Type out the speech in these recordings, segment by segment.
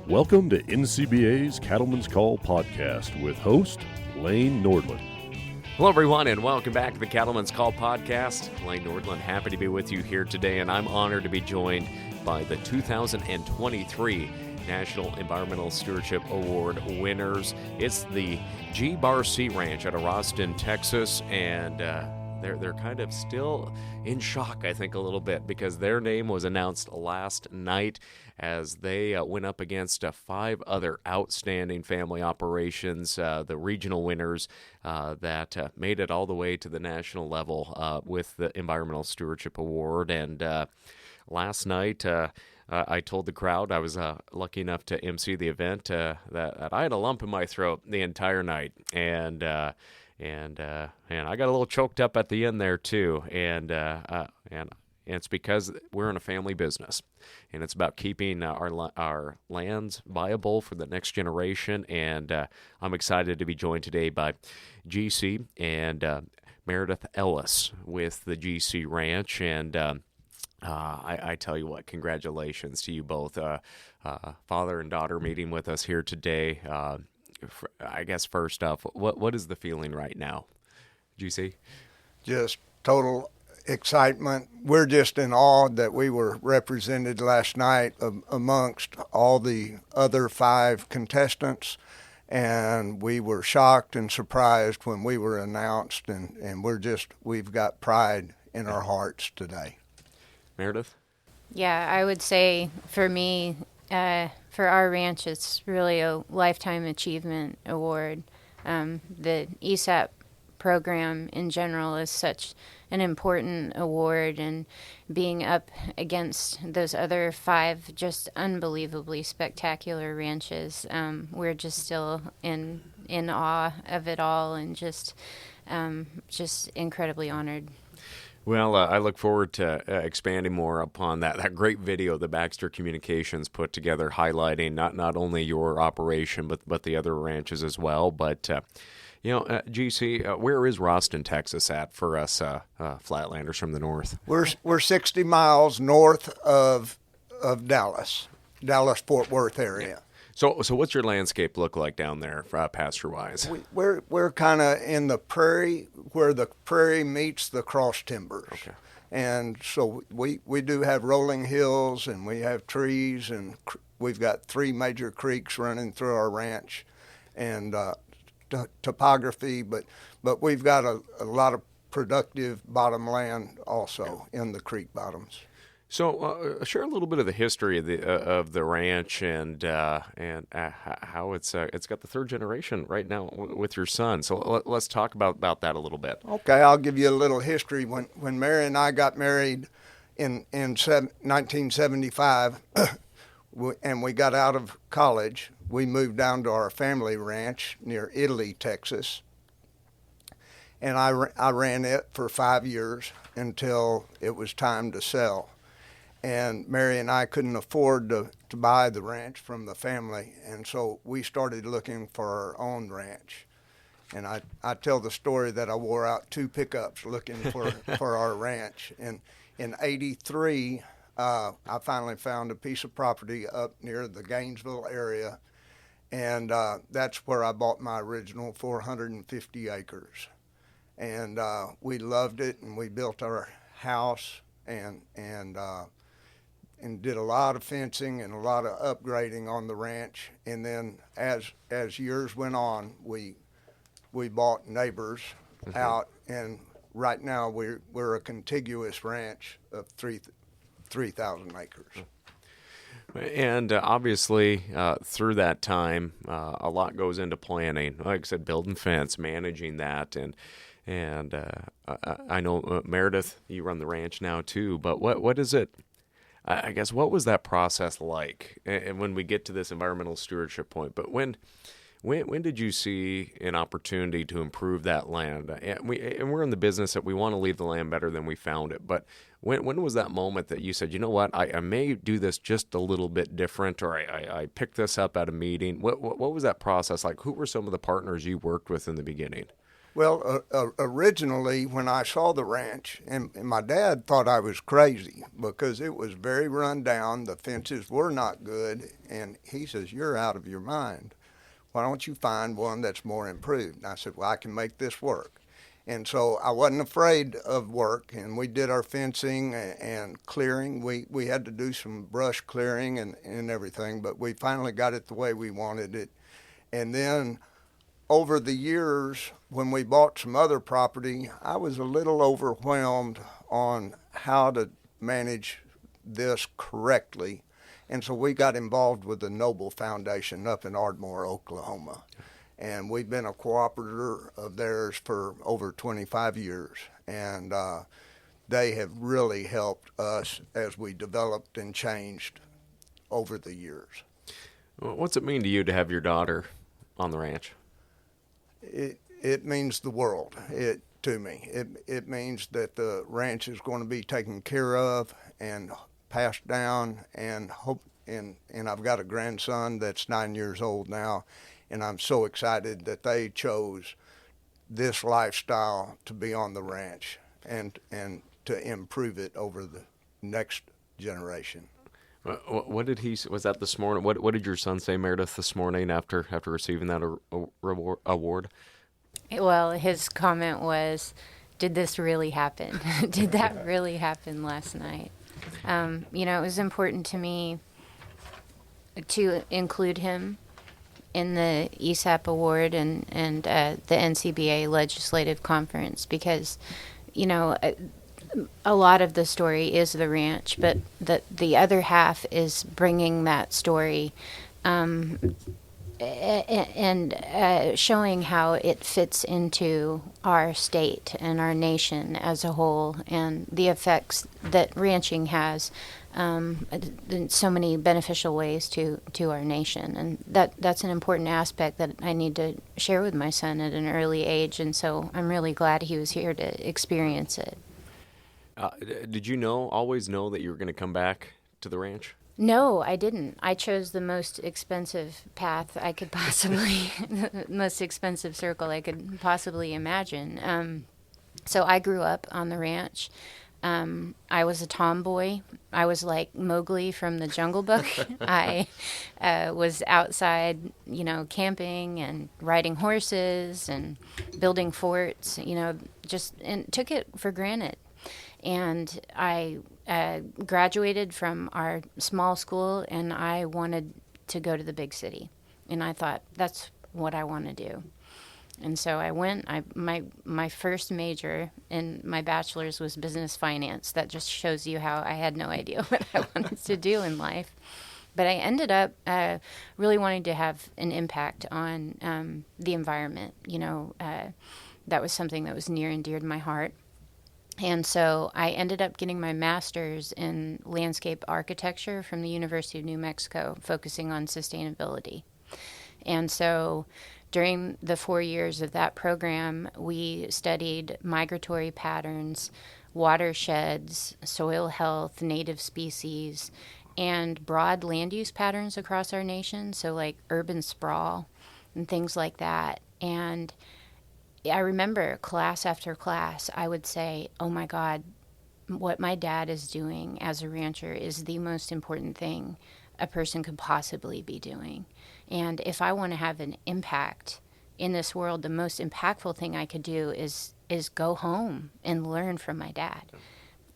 Welcome to NCBA's Cattleman's Call podcast with host Lane Nordland. Hello, everyone, and welcome back to the Cattleman's Call podcast. Lane Nordland, happy to be with you here today, and I'm honored to be joined by the 2023 National Environmental Stewardship Award winners. It's the GC Ranch out of Rosston, Texas, and they're kind of still in shock, I think, a little bit, because their name was announced last night as they went up against 5 other outstanding family operations, the regional winners that made it all the way to the national level with the Environmental Stewardship Award. And last night, I told the crowd, I was lucky enough to MC the event, that I had a lump in my throat the entire night. And I got a little choked up at the end there too, and it's because we're in a family business, and it's about keeping our lands viable for the next generation. And I'm excited to be joined today by GC and Meredith Ellis with the GC Ranch, and I tell you what, congratulations to you both, father and daughter meeting with us here today. I guess first off, what is the feeling right now, GC? Just total excitement. We're just in awe that we were represented last night amongst all the other 5 contestants, and we were shocked and surprised when we were announced, and we've got pride in our hearts today. Meredith? Yeah, I would say for me, for our ranch, it's really a Lifetime Achievement Award. The ESAP program in general is such an important award, and being up against those other 5 just unbelievably spectacular ranches, we're just still in awe of it all, and just incredibly honored. Well, I look forward to expanding more upon that great video that Baxter Communications put together, highlighting not only your operation but the other ranches as well. But GC, where is Rosston, Texas at for us Flatlanders from the north? We're 60 miles north of Dallas Fort Worth area. Yeah. So what's your landscape look like down there, pasture-wise? We're kind of in the prairie, where the prairie meets the cross timbers. Okay. And so we do have rolling hills, and we have trees, and we've got 3 major creeks running through our ranch, and topography, but we've got a lot of productive bottom land also in the creek bottoms. So share a little bit of the history of the ranch and how it's got the 3rd generation right now with your son. So let's talk about that a little bit. Okay, I'll give you a little history. When Mary and I got married in 1975, and we got out of college, we moved down to our family ranch near Italy, Texas, and I ran it for 5 years until it was time to sell. And Mary and I couldn't afford to buy the ranch from the family, and so we started looking for our own ranch. And I tell the story that I wore out 2 pickups looking for our ranch. And in '83, I finally found a piece of property up near the Gainesville area, and that's where I bought my original 450 acres. And we loved it, and we built our house and did a lot of fencing and a lot of upgrading on the ranch. And then as years went on, we bought neighbors out, and right now we're a contiguous ranch of 3,000 acres. And obviously, through that time, a lot goes into planning. Like I said, building fence, managing that, and I know Meredith, you run the ranch now too. But what is it? I guess, what was that process like? And when we get to this environmental stewardship point, but when did you see an opportunity to improve that land? And we're in the business that we want to leave the land better than we found it. But when was that moment that you said, you know what, I may do this just a little bit different, or I picked this up at a meeting? What was that process like? Who were some of the partners you worked with in the beginning? Well, originally, when I saw the ranch, and my dad thought I was crazy because it was very run down. The fences were not good. And he says, "You're out of your mind. Why don't you find one that's more improved?" And I said, "Well, I can make this work." And so I wasn't afraid of work, and we did our fencing and clearing. We had to do some brush clearing and everything, but we finally got it the way we wanted it. And then over the years, when we bought some other property, I was a little overwhelmed on how to manage this correctly. And so we got involved with the Noble Foundation up in Ardmore, Oklahoma. And we've been a cooperator of theirs for over 25 years. And they have really helped us as we developed and changed over the years. What's it mean to you to have your daughter on the ranch? It means the world to me. It means that the ranch is going to be taken care of and passed down, and I've got a grandson that's 9 years old now, and I'm so excited that they chose this lifestyle to be on the ranch and to improve it over the next generation. What did he? Was that this morning? What did your son say, Meredith, this morning after receiving that award? Well, his comment was, "Did this really happen? Did that really happen last night?" It was important to me to include him in the ESAP award and the NCBA legislative conference because, a lot of the story is the ranch, but the other half is bringing that story and showing how it fits into our state and our nation as a whole and the effects that ranching has in so many beneficial ways to our nation. And that's an important aspect that I need to share with my son at an early age, and so I'm really glad he was here to experience it. Did you always know that you were going to come back to the ranch? No, I didn't. I chose the most expensive path I could possibly, the most expensive circle I could possibly imagine. So I grew up on the ranch. I was a tomboy. I was like Mowgli from the Jungle Book. I was outside, camping and riding horses and building forts, and took it for granted. And I graduated from our small school, and I wanted to go to the big city. And I thought, that's what I want to do. And so I went. My first major in my bachelor's was business finance. That just shows you how I had no idea what I wanted to do in life. But I ended up really wanting to have an impact on the environment. That was something that was near and dear to my heart. And so I ended up getting my master's in landscape architecture from the University of New Mexico, focusing on sustainability. And so during the 4 years of that program, we studied migratory patterns, watersheds, soil health, native species, and broad land use patterns across our nation, so like urban sprawl and things like that. And I remember class after class, I would say, oh my God, what my dad is doing as a rancher is the most important thing a person could possibly be doing. And if I want to have an impact in this world, the most impactful thing I could do is go home and learn from my dad.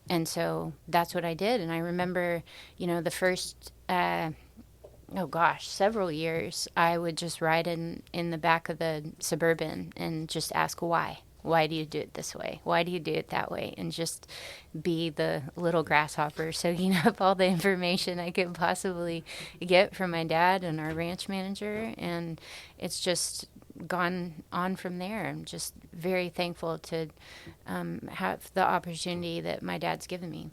And so that's what I did. And I remember, the first several years, I would just ride in the back of the Suburban and just ask why. Why do you do it this way? Why do you do it that way? And just be the little grasshopper, soaking up all the information I could possibly get from my dad and our ranch manager. And it's just gone on from there. I'm just very thankful to have the opportunity that my dad's given me.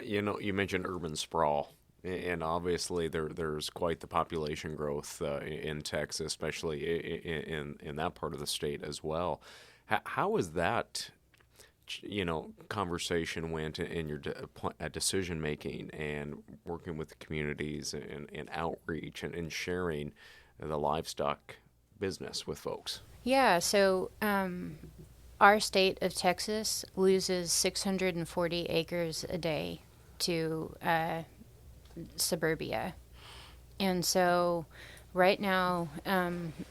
You mentioned urban sprawl. And obviously, there's quite the population growth in Texas, especially in that part of the state as well. How was that, conversation went in your decision making and working with the communities and outreach and sharing the livestock business with folks? Yeah, so our state of Texas loses 640 acres a day to suburbia. And so right now,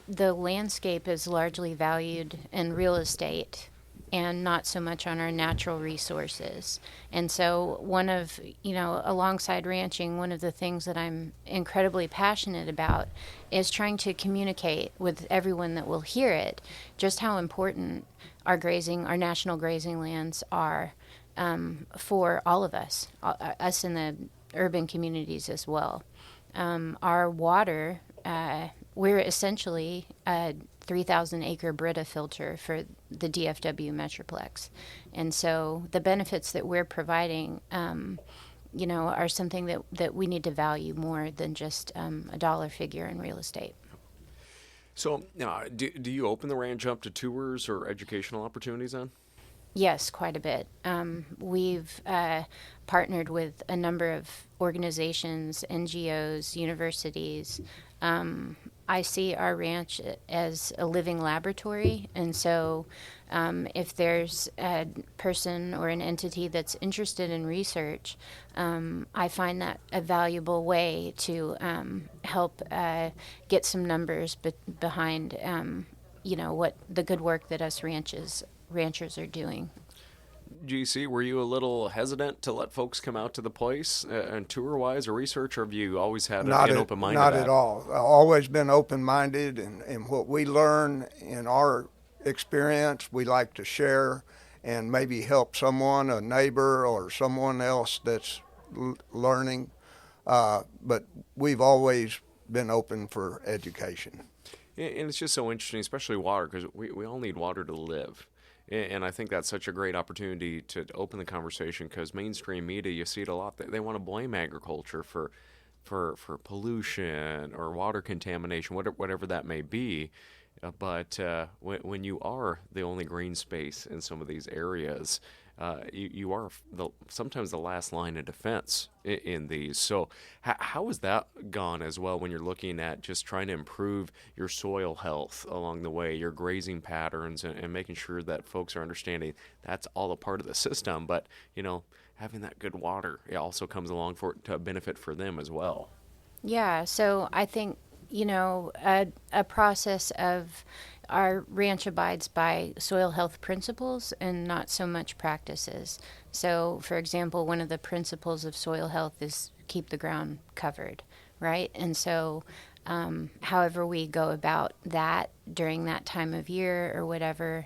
the landscape is largely valued in real estate and not so much on our natural resources. And so alongside ranching, one of the things that I'm incredibly passionate about is trying to communicate with everyone that will hear it just how important our national grazing lands are for all of us, us in the urban communities as well. Our water, we're essentially a 3,000 acre Brita filter for the DFW Metroplex. And so the benefits that we're providing, are something that we need to value more than just a dollar figure in real estate. So, do you open the ranch up to tours or educational opportunities then? Yes, quite a bit. We've partnered with a number of organizations, NGOs, universities. I see our ranch as a living laboratory, and so if there's a person or an entity that's interested in research, I find that a valuable way to help get some numbers behind, what the good work that us ranchers are doing. GC, were you a little hesitant to let folks come out to the place and tour-wise or research, or have you always had an open mind to that? Not at all. I've always been open-minded, and what we learn in our experience, we like to share and maybe help someone, a neighbor or someone else that's learning. But we've always been open for education. And it's just so interesting, especially water, because we all need water to live. And I think that's such a great opportunity to open the conversation, because mainstream media, you see it a lot. They want to blame agriculture for pollution or water contamination, whatever that may be. But when you are the only green space in some of these areas, you are sometimes the last line of defense in these. So how has that gone as well when you're looking at just trying to improve your soil health along the way, your grazing patterns, and making sure that folks are understanding that's all a part of the system, but having that good water, it also comes along to benefit for them as well. Yeah, so I think a process of our ranch abides by soil health principles and not so much practices. So, for example, one of the principles of soil health is keep the ground covered, right? And so however we go about that during that time of year or whatever,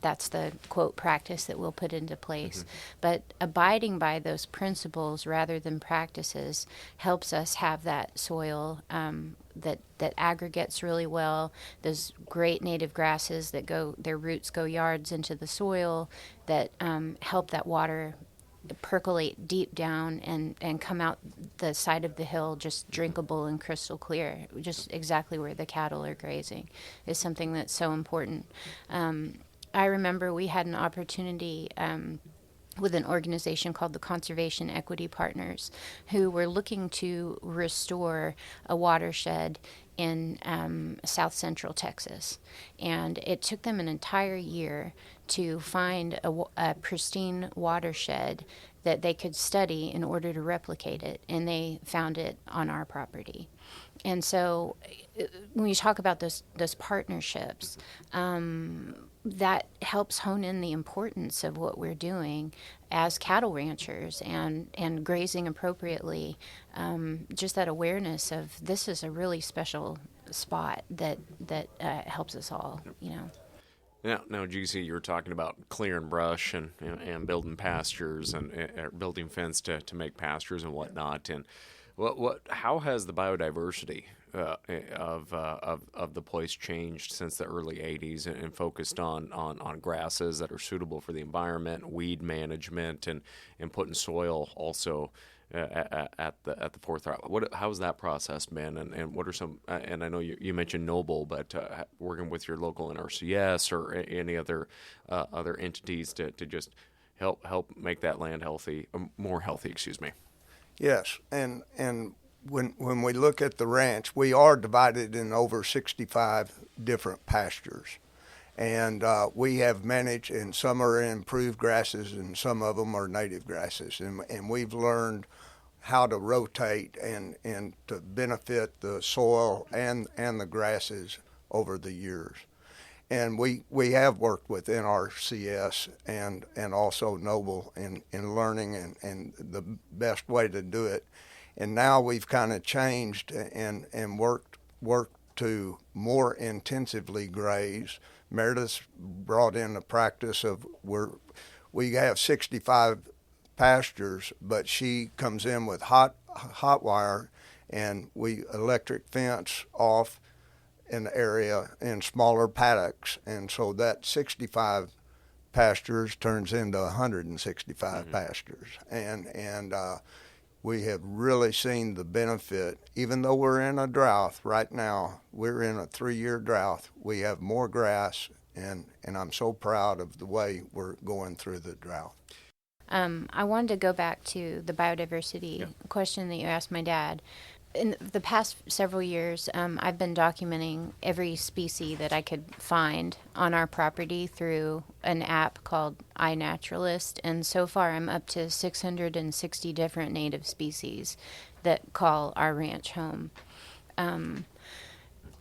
that's the quote practice that we'll put into place. Mm-hmm. But abiding by those principles rather than practices helps us have that soil that aggregates really well. Those great native grasses that their roots go yards into the soil that help that water percolate deep down and come out the side of the hill just drinkable and crystal clear, just exactly where the cattle are grazing, is something that's so important. I remember we had an opportunity with an organization called the Conservation Equity Partners, who were looking to restore a watershed in south central Texas. And it took them an entire year to find a pristine watershed that they could study in order to replicate it, and they found it on our property. And so when you talk about those partnerships, that helps hone in the importance of what we're doing as cattle ranchers and grazing appropriately. Just that awareness of this is a really special spot that helps us all, Now, GC, you were talking about clearing brush and building pastures and building fence to make pastures and whatnot. And how has the biodiversity of the place changed since the early '80s and focused on grasses that are suitable for the environment, weed management, and putting soil also at the forefront? How's that process been, and what are some? And I know you mentioned Noble, but working with your local NRCS or any other entities to just help make that land more healthy. Excuse me. Yes, and when we look at the ranch, we are divided in over 65 different pastures. And we have managed, and some are improved grasses, and some of them are native grasses. And we've learned how to rotate and to benefit the soil and the grasses over the years. And we have worked with NRCS and also Noble in learning and the best way to do it. And now we've kind of changed and worked to more intensively graze. Meredith brought in the practice of we have 65 pastures, but she comes in with hot wire, and we electric fence off an area in smaller paddocks, and so that 65 pastures turns into 165 pastures, and we have really seen the benefit. Even though we're in a drought right now, we're in a 3-year drought, we have more grass, and I'm so proud of the way we're going through the drought. I wanted to go back to the biodiversity question that you asked my dad. In the past several years, I've been documenting every species that I could find on our property through an app called iNaturalist, and so far I'm up to 660 different native species that call our ranch home.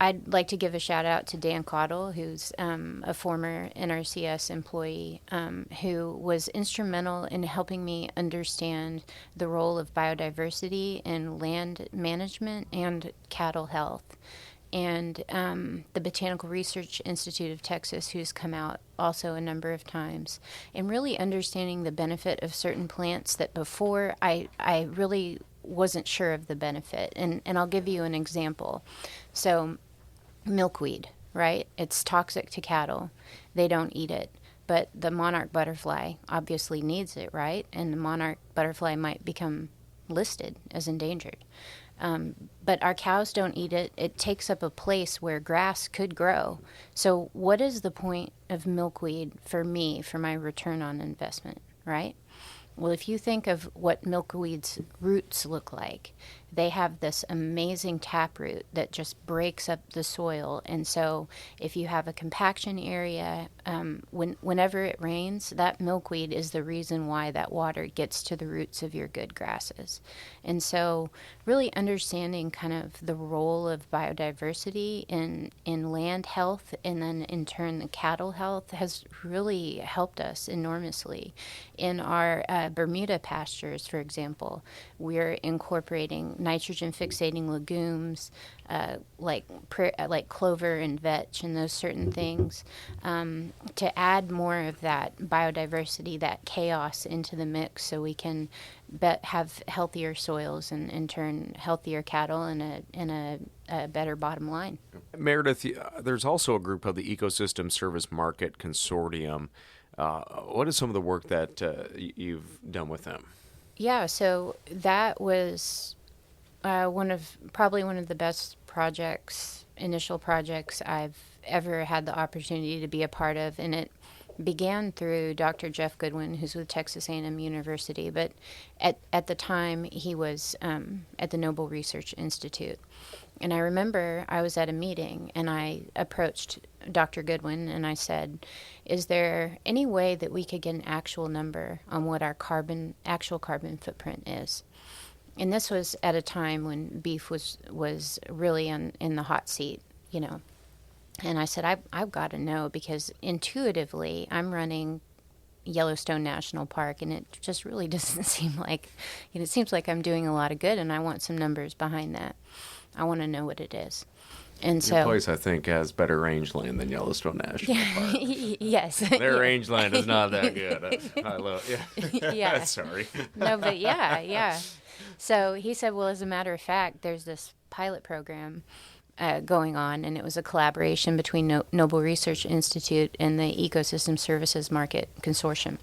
I'd like to give a shout out to Dan Cottle, who's a former NRCS employee who was instrumental in helping me understand the role of biodiversity in land management and cattle health. And the Botanical Research Institute of Texas, who's come out also a number of times, and really understanding the benefit of certain plants that before I really wasn't sure of the benefit. And I'll give you an example. So milkweed, right? It's toxic to cattle. They don't eat it. But the monarch butterfly obviously needs it, right? And the monarch butterfly might become listed as endangered. But our cows don't eat it. It takes up a place where grass could grow. So what is the point of milkweed for me, for my return on investment, right? Well, if you think of what milkweed's roots look like, they have this amazing taproot that just breaks up the soil. And so if you have a compaction area, whenever it rains, that milkweed is the reason why that water gets to the roots of your good grasses. And so really understanding kind of the role of biodiversity in land health, and then in turn the cattle health, has really helped us enormously. In our Bermuda pastures, for example, we're incorporating nitrogen fixating legumes like clover and vetch and those certain things to add more of that biodiversity, that chaos into the mix, so we can have healthier soils and in turn healthier cattle and a better bottom line. Meredith, there's also a group of the Ecosystem Service Market Consortium. What is some of the work that you've done with them? Yeah, so that was one of the best initial projects I've ever had the opportunity to be a part of, and it began through Dr. Jeff Goodwin, who's with Texas A&M University, but at the time he was at the Noble Research Institute. And I remember I was at a meeting and I approached Dr. Goodwin and I said, is there any way that we could get an actual number on what our actual carbon footprint is? And this was at a time when beef was really in the hot seat, you know. And I said, I've got to know, because intuitively I'm running Yellowstone National Park, and it just really doesn't seem like, it seems like I'm doing a lot of good, and I want some numbers behind that. I want to know what it is. And so, your place, I think, has better rangeland than Yellowstone National Park. Yes. Their rangeland is not that good. I love it. Yeah. Sorry. No, but yeah. So he said, well, as a matter of fact, there's this pilot program going on, and it was a collaboration between Noble Research Institute and the Ecosystem Services Market Consortium.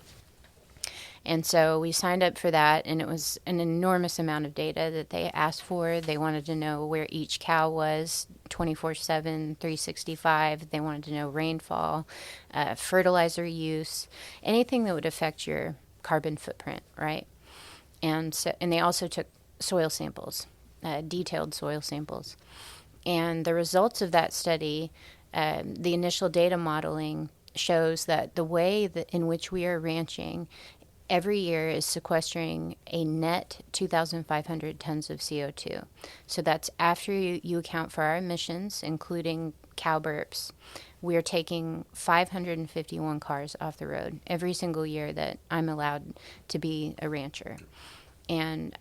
And so we signed up for that, and it was an enormous amount of data that they asked for. They wanted to know where each cow was 24/7, 365. They wanted to know rainfall, fertilizer use, anything that would affect your carbon footprint, right? And they also took soil samples, detailed soil samples. And the results of that study the initial data modeling shows that the way that in which we are ranching every year is sequestering a net 2,500 tons of CO2. So that's after you account for our emissions, including cow burps. We are taking 551 cars off the road every single year that I'm allowed to be a rancher. And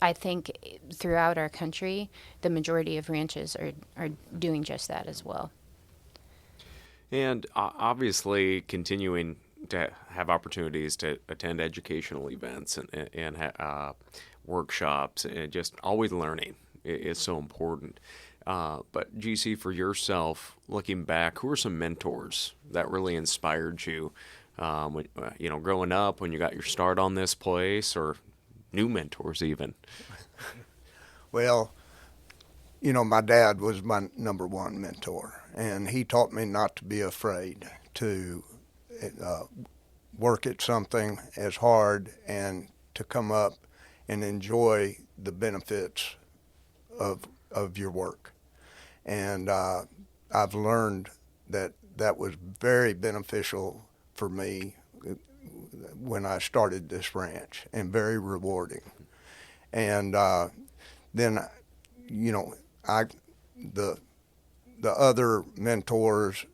I think throughout our country, the majority of ranches are doing just that as well. And obviously continuing to have opportunities to attend educational events and workshops, and just always learning is so important. But GC, for yourself, looking back, who are some mentors that really inspired you, growing up when you got your start on this place, or new mentors even? Well, my dad was my number one mentor, and he taught me not to be afraid to work at something as hard and to come up and enjoy the benefits of your work. And I've learned that was very beneficial for me when I started this ranch, and very rewarding. And then, the other mentors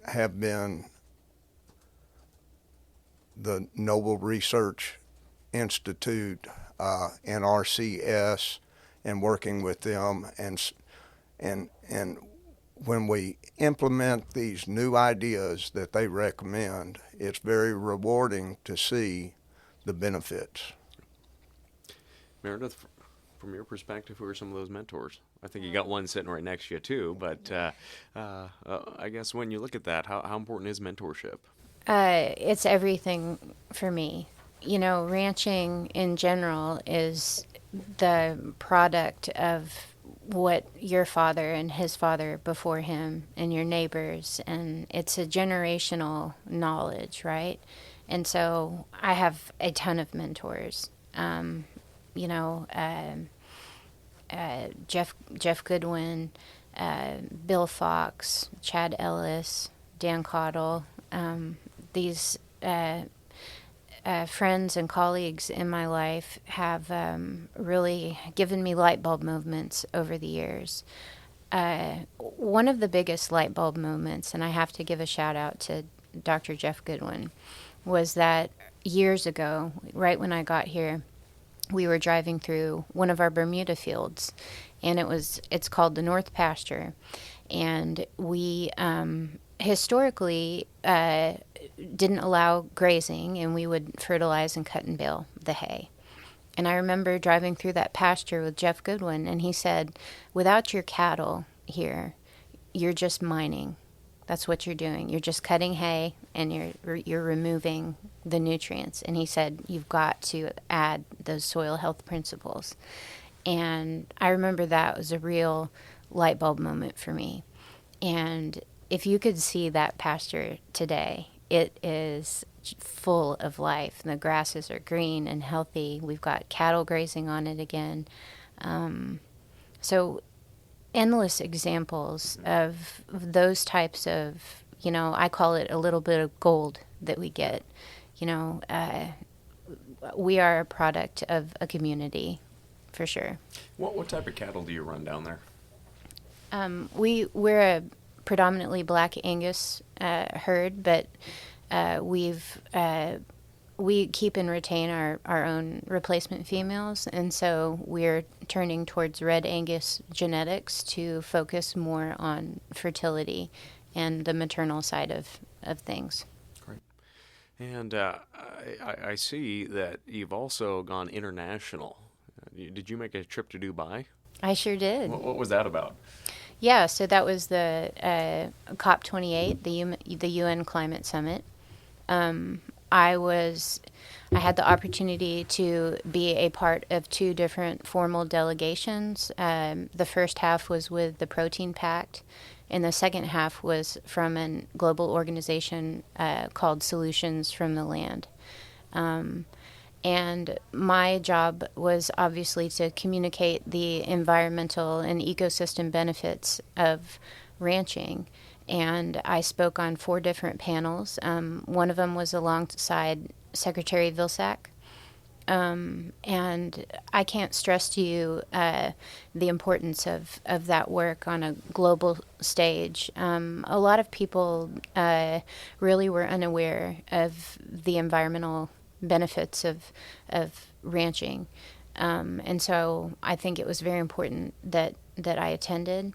have been the Noble Research Institute, NRCS, and working with them, and when we implement these new ideas that they recommend, it's very rewarding to see the benefits. Meredith, from your perspective, who are some of those mentors? I think you got one sitting right next to you too, but I guess when you look at that, how important is mentorship? It's everything for me. Ranching in general is the product of what your father and his father before him and your neighbors, and it's a generational knowledge, right? And so I have a ton of mentors. Jeff Goodwin, Bill Fox, Chad Ellis, Dan Cottle, these friends and colleagues in my life have really given me light bulb moments over the years. One of the biggest light bulb moments, and I have to give a shout out to Dr. Jeff Goodwin, was that years ago, right when I got here, we were driving through one of our Bermuda fields, and it's called the North Pasture, and we historically didn't allow grazing, and we would fertilize and cut and bale the hay. And I remember driving through that pasture with Jeff Goodwin, and he said, without your cattle here, you're just mining. That's what you're doing. You're just cutting hay, and you're removing the nutrients. And he said, you've got to add those soil health principles. And I remember that was a real light bulb moment for me. And if you could see that pasture today, it is full of life. The grasses are green and healthy. We've got cattle grazing on it again. So endless examples of those types of, I call it a little bit of gold that we get. We are a product of a community, for sure. What type of cattle do you run down there? We're a predominantly black Angus herd, but we keep and retain our own replacement females, and so we're turning towards red Angus genetics to focus more on fertility and the maternal side of things. Great. And I see that you've also gone international. Did you make a trip to Dubai? I sure did. What was that about? Yeah, so that was the COP28, the UN Climate Summit. I had the opportunity to be a part of two different formal delegations. The first half was with the Protein Pact, and the second half was from a global organization called Solutions from the Land. And my job was obviously to communicate the environmental and ecosystem benefits of ranching. And I spoke on 4 different panels. One of them was alongside Secretary Vilsack. And I can't stress to you the importance of that work on a global stage. A lot of people really were unaware of the environmental benefits of ranching. And so I think it was very important that I attended.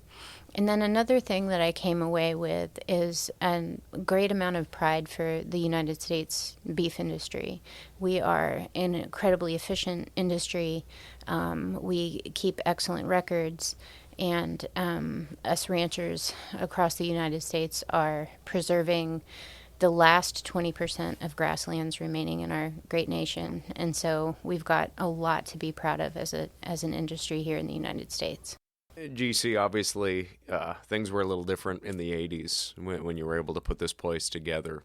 And then another thing that I came away with is a great amount of pride for the United States beef industry. We are an incredibly efficient industry. We keep excellent records, and us ranchers across the United States are preserving the last 20% of grasslands remaining in our great nation. And so we've got a lot to be proud of as an industry here in the United States. GC, obviously, things were a little different in the 80s when you were able to put this place together.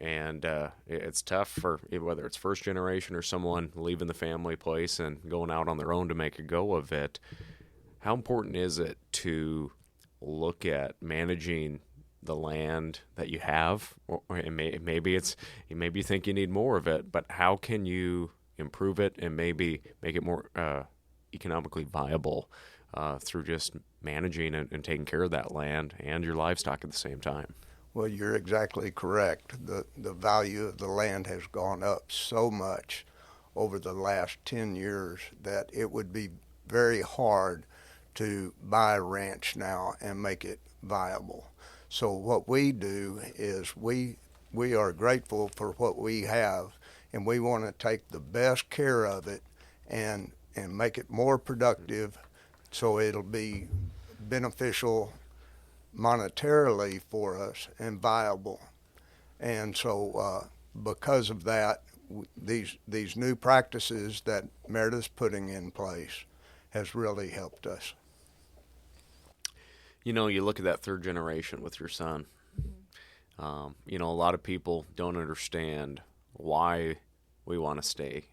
And it's tough for whether it's first generation or someone leaving the family place and going out on their own to make a go of it. How important is it to look at managing the land that you have? Or maybe you think you need more of it, but how can you improve it and maybe make it more economically viable through just managing and taking care of that land and your livestock at the same time? Well, you're exactly correct. The value of the land has gone up so much over the last 10 years that it would be very hard to buy a ranch now and make it viable. So what we do is we are grateful for what we have, and we want to take the best care of it and make it more productive, so it'll be beneficial monetarily for us and viable. And so because of that, these new practices that Meredith's putting in place has really helped us. You know, you look at that third generation with your son. A lot of people don't understand why we want to stay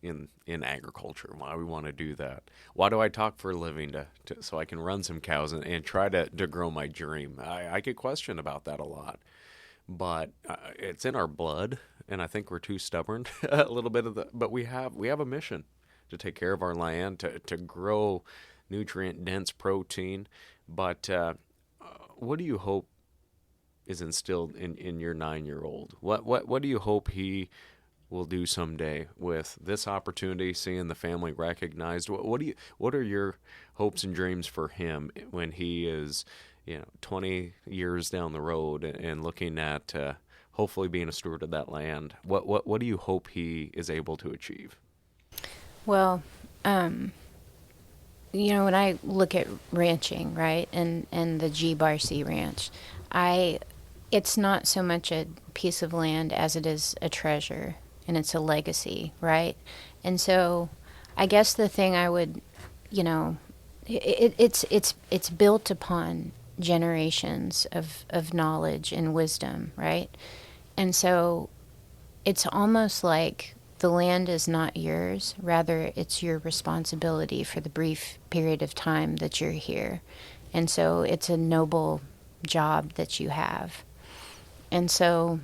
in agriculture, why we want to do that. Why do I talk for a living so I can run some cows and try to grow my dream? I get questioned about that a lot, but it's in our blood, and I think we're too stubborn a little bit but we have a mission to take care of our land, to grow nutrient-dense protein. But what do you hope is instilled in your 9-year-old? What do you hope he will do someday with this opportunity, seeing the family recognized? What are your hopes and dreams for him when he is 20 years down the road and looking at hopefully being a steward of that land? What do you hope he is able to achieve? Well, when I look at ranching, right, and the G-Bar-C Ranch, it's not so much a piece of land as it is a treasure, and it's a legacy, right? And so I guess the thing I would, it's built upon generations of knowledge and wisdom, right? And so it's almost like the land is not yours, rather it's your responsibility for the brief period of time that you're here. And so it's a noble job that you have. And so,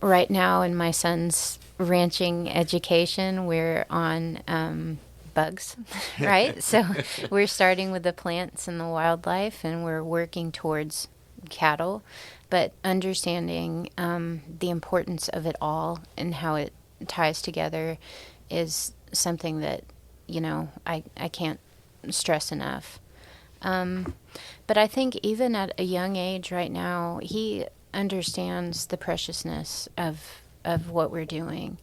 right now in my son's ranching education, we're on bugs, right? So we're starting with the plants and the wildlife, and we're working towards cattle, but understanding the importance of it all and how it ties together is something that, I can't stress enough. But I think even at a young age right now, he understands the preciousness of what we're doing.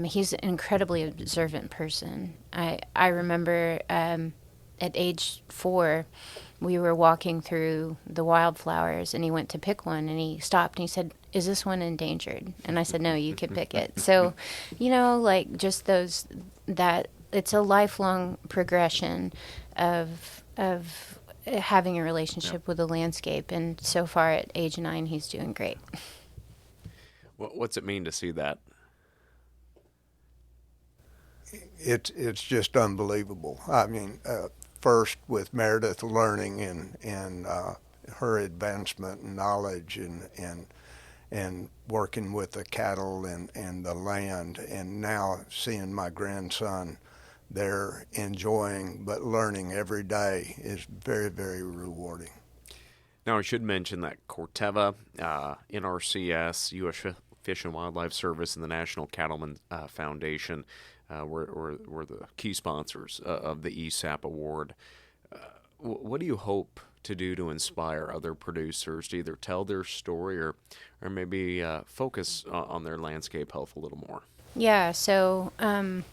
He's an incredibly observant person. I remember at age 4, we were walking through the wildflowers, and he went to pick one, and he stopped, and he said, "Is this one endangered?" And I said, "No, you could pick it." So, just that it's a lifelong progression of having a relationship with the landscape, and so far at age 9, he's doing great. What's it mean to see that? It's just unbelievable. I mean, first with Meredith learning and her advancement in knowledge and working with the cattle and the land, and now seeing my grandson there enjoying but learning every day is very, very rewarding. Now, I should mention that Corteva, NRCS, U.S. Fish and Wildlife Service, and the National Cattlemen's Foundation were the key sponsors of the ESAP award. What do you hope to do to inspire other producers to either tell their story or maybe focus on their landscape health a little more? Yeah, so I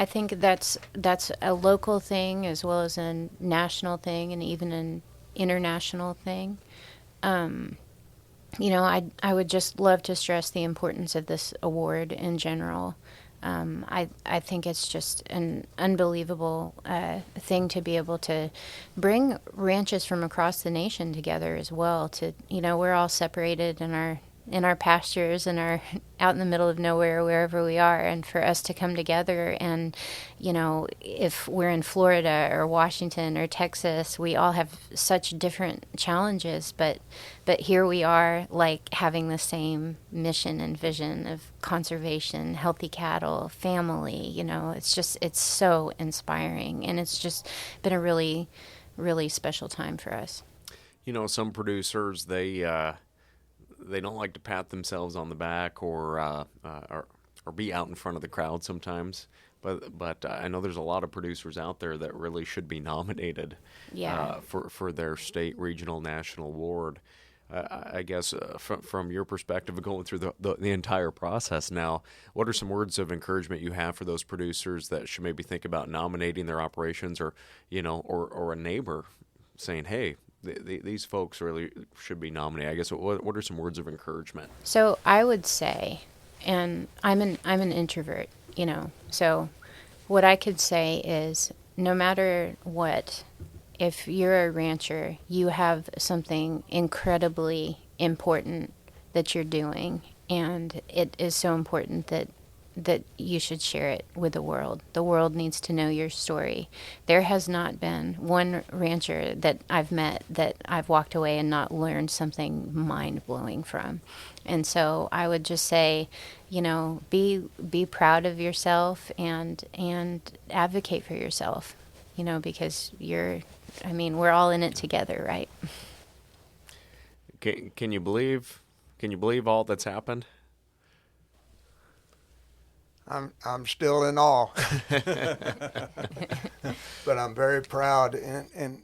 think that's a local thing as well as a national thing and even an international thing. I would just love to stress the importance of this award in general. I think it's just an unbelievable thing to be able to bring ranches from across the nation together as well. We're all separated in our pastures and are out in the middle of nowhere, wherever we are, and for us to come together and, if we're in Florida or Washington or Texas, we all have such different challenges, but here we are, like, having the same mission and vision of conservation, healthy cattle, family. It's so inspiring, and it's just been a really, really special time for us. Some producers, they don't like to pat themselves on the back or be out in front of the crowd sometimes. But I know there's a lot of producers out there that really should be nominated for their state, regional, national award. I guess from your perspective, going through the entire process now, what are some words of encouragement you have for those producers that should maybe think about nominating their operations, or a neighbor saying, hey, these folks really should be nominated? I guess what are some words of encouragement? So I would say, and I'm an introvert, so what I could say is, no matter what, if you're a rancher, you have something incredibly important that you're doing, and it is so important that you should share it with the world. The world needs to know your story. There has not been one rancher that I've met that I've walked away and not learned something mind-blowing from. And so I would just say, be proud of yourself and advocate for yourself, because we're all in it together, right? Can you believe all that's happened? I'm still in awe, but I'm very proud. And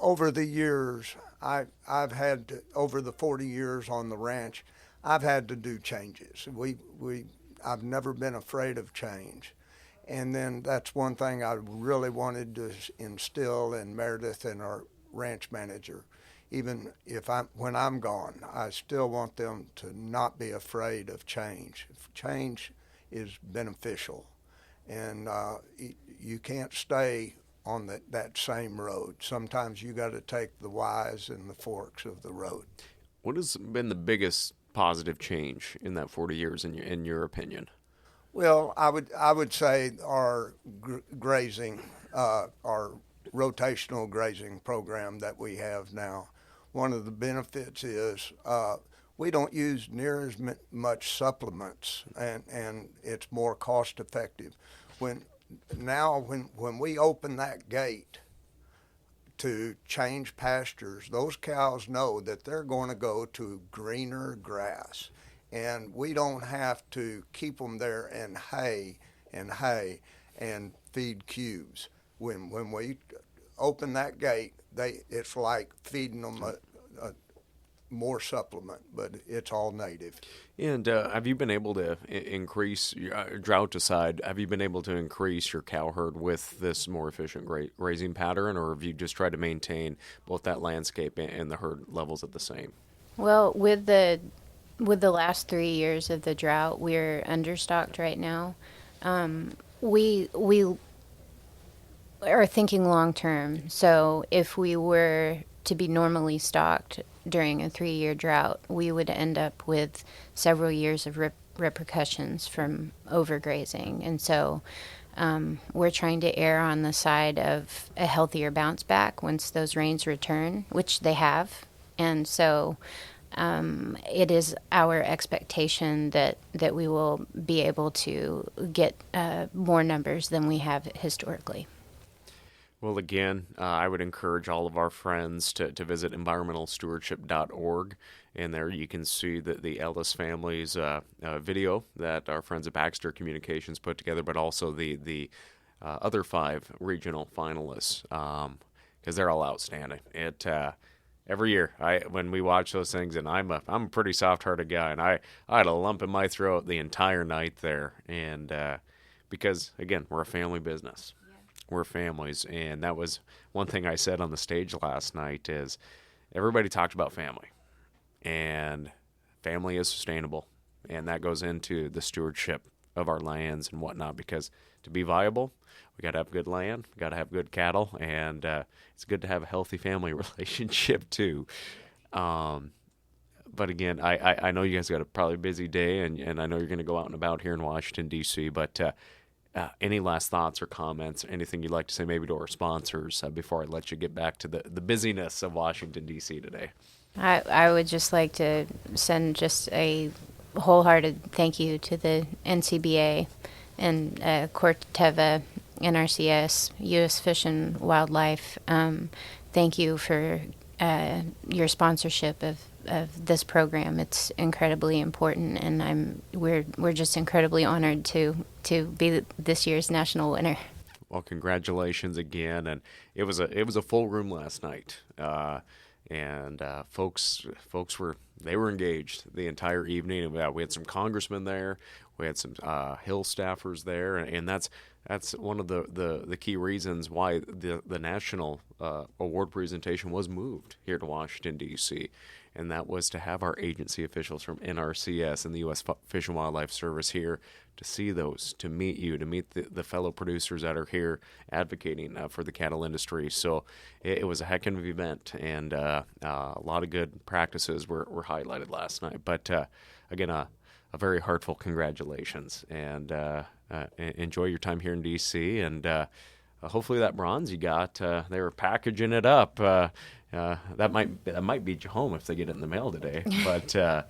over the years, I've had to, over the 40 years on the ranch, I've had to do changes. I've never been afraid of change, and then that's one thing I really wanted to instill in Meredith and our ranch manager. Even when I'm gone, I still want them to not be afraid of change. Change is beneficial, and you can't stay on that same road. Sometimes you got to take the Y's and the forks of the road. What has been the biggest positive change in that 40 years, in your opinion? Well, I would say our grazing, our rotational grazing program that we have now. One of the benefits is we don't use near as much supplements, and it's more cost effective. When we open that gate to change pastures, those cows know that they're going to go to greener grass, and we don't have to keep them there in hay and feed cubes. When we open that gate, it's like feeding them a more supplement, but it's all native. And have you been able to increase, drought aside, have you been able to increase your cow herd with this more efficient grazing pattern, or have you just tried to maintain both that landscape and the herd levels at the same? Well, with the last 3 years of the drought, we're understocked right now. We are thinking long term. So if we were to be normally stocked during a 3-year drought, we would end up with several years of repercussions from overgrazing. And so we're trying to err on the side of a healthier bounce back once those rains return, which they have. And so it is our expectation that we will be able to get more numbers than we have historically. Well, again, I would encourage all of our friends to visit environmentalstewardship.org, and there you can see the Ellis family's video that our friends at Baxter Communications put together, but also the other 5 regional finalists, because they're all outstanding. Every year, when we watch those things, and I'm a pretty soft-hearted guy, and I had a lump in my throat the entire night there, and because, again, we're a family business. We're families, and that was one thing I said on the stage last night is everybody talked about family, and family is sustainable, and that goes into the stewardship of our lands and whatnot, because to be viable, we got to have good land, we got to have good cattle, and it's good to have a healthy family relationship too. But again, I know you guys got a probably busy day, and I know you're going to go out and about here in Washington, D.C., but any last thoughts or comments, anything you'd like to say maybe to our sponsors before I let you get back to the busyness of Washington, D.C. today? I would just like to send just a wholehearted thank you to the NCBA and Corteva, NRCS, U.S. Fish and Wildlife. Thank you for your sponsorship of this program. It's incredibly important, and we're just incredibly honored to be this year's national winner. Well, congratulations again, and it was a full room last night, and folks were engaged the entire evening. We had some congressmen there, we had some Hill staffers there, and that's one of the key reasons why the national award presentation was moved here to Washington, D.C., and that was to have our agency officials from NRCS and the U.S. Fish and Wildlife Service here to see those, to meet you, to meet the fellow producers that are here advocating for the cattle industry. So it was a heck of an event, and a lot of good practices were highlighted last night. But again, a very heartfelt congratulations, and enjoy your time here in D.C., and hopefully that bronze you got, they were packaging it up. That might be home if they get it in the mail today. But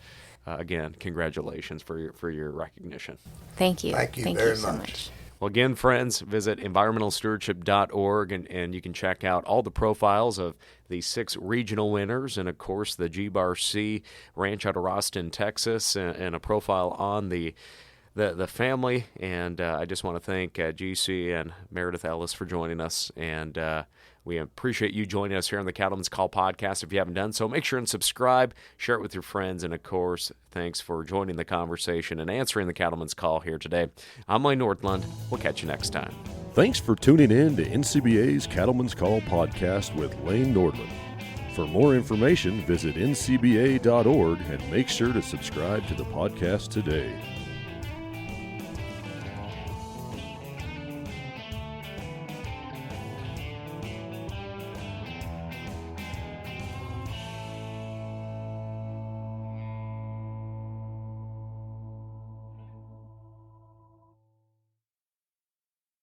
again, congratulations for your recognition. Thank you. Thank you Thank very you so much. Well, again, friends, visit environmentalstewardship.org, and you can check out all the profiles of the 6 regional winners, and of course the G-Bar-C ranch out of Rosston, Texas, and a profile on the family. And I just want to thank GC and Meredith Ellis for joining us, and we appreciate you joining us here on the Cattleman's Call podcast. If you haven't done so, make sure and subscribe, share it with your friends, and of course, thanks for joining the conversation and answering the Cattleman's Call here today. I'm Lane Nordlund. We'll catch you next time. Thanks for tuning in to NCBA's Cattleman's Call podcast with Lane Nordlund. For more information, visit ncba.org and make sure to subscribe to the podcast today.